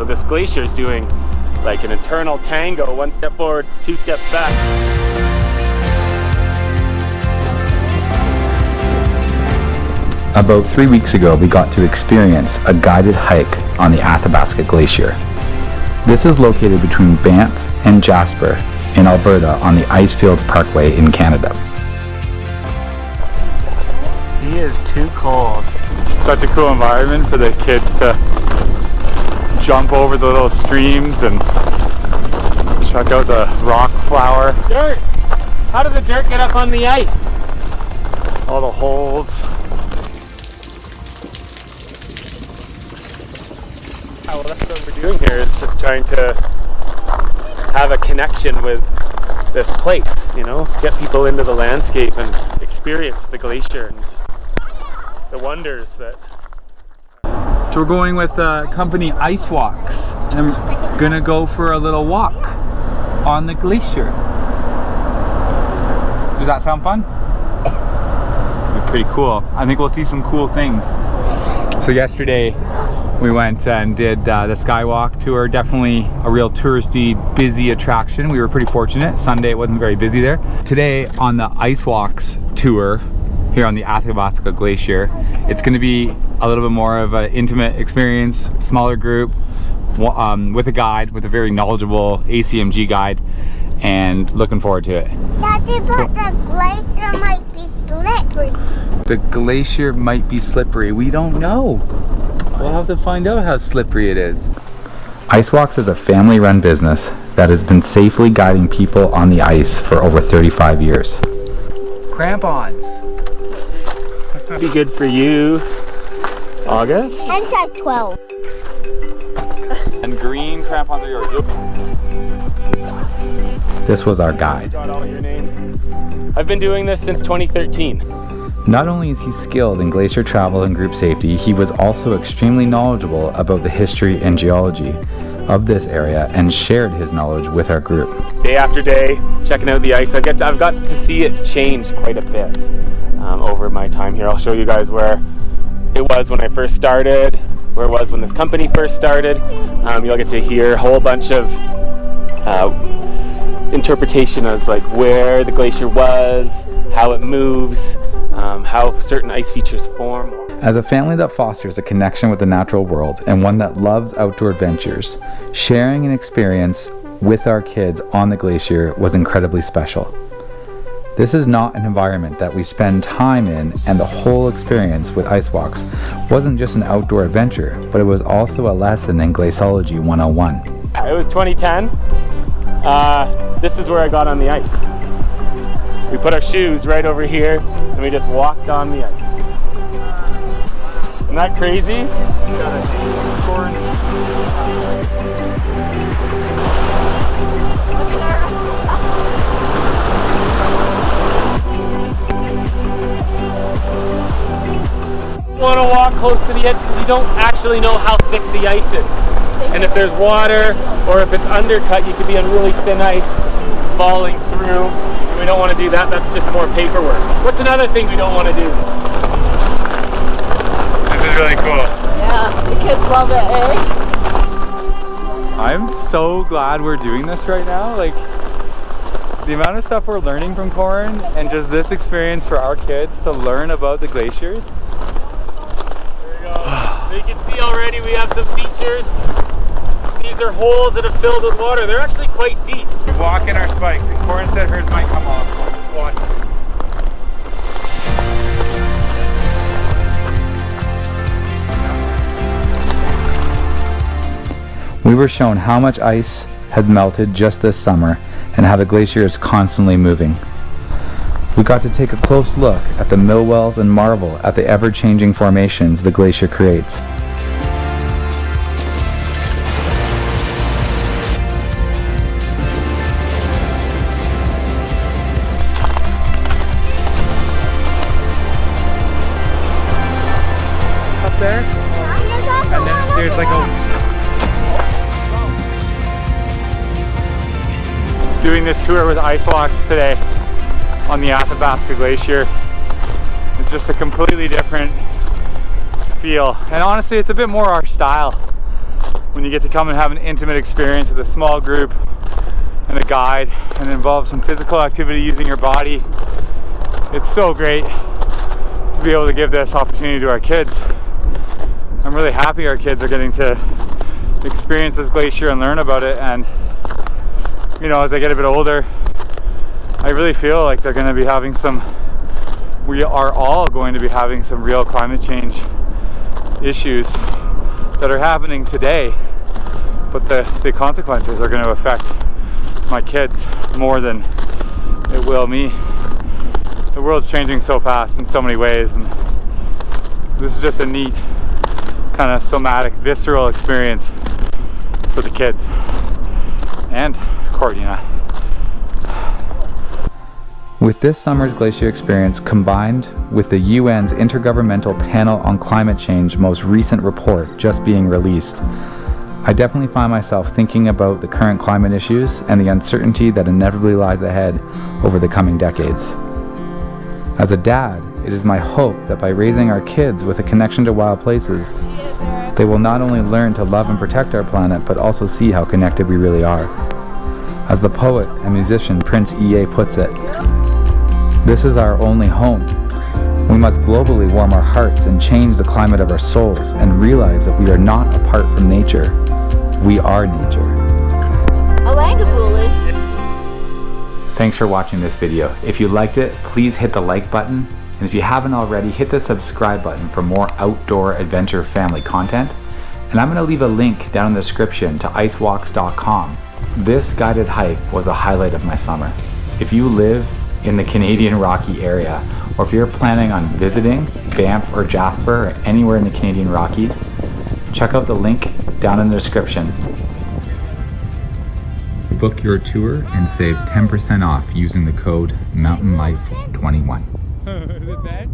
So this glacier is doing like an eternal tango, 1 step forward, 2 steps back. About 3 weeks ago, we got to experience a guided hike on the Athabasca Glacier. This is located between Banff and Jasper in Alberta on the Icefield Parkway in Canada. He is too cold. Such a cool environment for the kids to jump over the little streams and check out the rock flower. Dirt! How did the dirt get up on the ice? All the holes. Well, that's what we're doing here, is just trying to have a connection with this place, you know, get people into the landscape and experience the glacier and the wonders that. So we're going with company Ice Walks, and I'm gonna go for a little walk on the glacier. Does that sound fun? It'll be pretty cool. I think we'll see some cool things. So yesterday we went and did the Skywalk tour. Definitely a real touristy, busy attraction. We were pretty fortunate. Sunday it wasn't very busy there. Today on the Ice Walks tour here on the Athabasca Glacier, it's going to be a little bit more of an intimate experience, smaller group, with a guide, with a very knowledgeable ACMG guide, and looking forward to it. Daddy, but the glacier might be slippery. The glacier might be slippery. We don't know. We'll have to find out how slippery it is. Ice Walks is a family-run business that has been safely guiding people on the ice for over 35 years. Crampons. Be good for you, August. I'm size 12. And green crampons are yours. This was our guide. Jot all your names. I've been doing this since 2013. Not only is he skilled in glacier travel and group safety, he was also extremely knowledgeable about the history and geology of this area and shared his knowledge with our group. Day after day, checking out the ice. I've got to see it change quite a bit over my time here. I'll show you guys where it was when I first started, where it was when this company first started. You'll get to hear a whole bunch of interpretation of like where the glacier was, how it moves, how certain ice features form. As a family that fosters a connection with the natural world and one that loves outdoor adventures, sharing an experience with our kids on the glacier was incredibly special. This is not an environment that we spend time in, and the whole experience with Ice Walks wasn't just an outdoor adventure, but it was also a lesson in Glaciology 101. It was 2010. This is where I got on the ice. We put our shoes right over here and we just walked on the ice. Isn't that crazy? You want to walk close to the edge because you don't actually know how thick the ice is. And if there's water or if it's undercut, you could be on really thin ice falling through. We don't want to do that. That's just more paperwork. What's another thing we don't want to do? This is really cool. Yeah, the kids love it, eh? I'm so glad we're doing this right now. Like, the amount of stuff we're learning from Corin and just this experience for our kids to learn about the glaciers. There we go. So you can see already we have some features. These are holes that are filled with water. They're actually quite deep. We walk in our spikes. As Corin said, hers might come off. Watch. We were shown how much ice had melted just this summer and how the glacier is constantly moving. We got to take a close look at the mill wells and marvel at the ever-changing formations the glacier creates. Up there, and then there's like a... Doing this tour with Ice Walks today on the Athabasca Glacier is just a completely different feel, and honestly it's a bit more our style. when you get to come and have an intimate experience with a small group and a guide and involve some physical activity using your body. It's so great to be able to give this opportunity to our kids. I'm really happy our kids are getting to experience this glacier and learn about it, and you know, as they get a bit older, I really feel like they're going to be having we are all going to be having some real climate change issues that are happening today, but the consequences are going to affect my kids more than it will me. The world's changing so fast in so many ways, and this is just a neat kind of somatic, visceral experience for the kids and Courtney and I. With this summer's Glacier experience combined with the UN's Intergovernmental Panel on Climate Change most recent report just being released, I definitely find myself thinking about the current climate issues and the uncertainty that inevitably lies ahead over the coming decades. As a dad, it is my hope that by raising our kids with a connection to wild places, they will not only learn to love and protect our planet, but also see how connected we really are. As the poet and musician Prince E.A. puts it, this is our only home. We must globally warm our hearts and change the climate of our souls and realize that we are not apart from nature. We are nature. Thanks for watching this video. If you liked it, please hit the like button. And if you haven't already, hit the subscribe button for more outdoor adventure family content. And I'm going to leave a link down in the description to icewalks.com. This guided hike was a highlight of my summer. If you live in the Canadian Rocky area, or if you're planning on visiting Banff or Jasper or anywhere in the Canadian Rockies, check out the link down in the description. Book your tour and save 10% off using the code MountainLife21. Is it bad?